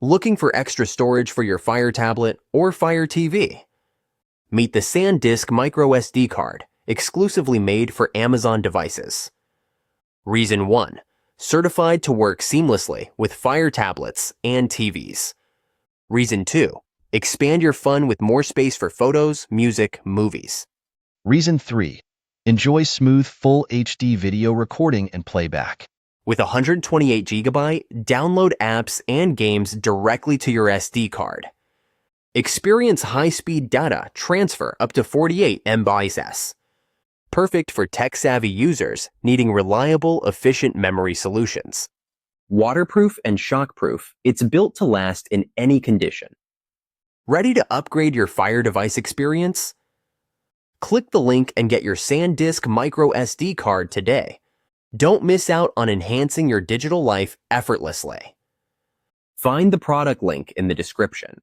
Looking for extra storage for your Fire tablet or Fire TV? Meet the SanDisk MicroSD card, exclusively made for Amazon devices. Reason 1. Certified to work seamlessly with Fire tablets and TVs. Reason 2. Expand your fun with more space for photos, music, movies. Reason 3. Enjoy smooth full HD video recording and playback. With 128GB, download apps and games directly to your SD card. Experience high-speed data transfer up to 48 MB/s. Perfect for tech-savvy users needing reliable, efficient memory solutions. Waterproof and shockproof, it's built to last in any condition. Ready to upgrade your Fire device experience? Click the link and get your SanDisk MicroSD card today. Don't miss out on enhancing your digital life effortlessly. Find the product link in the description.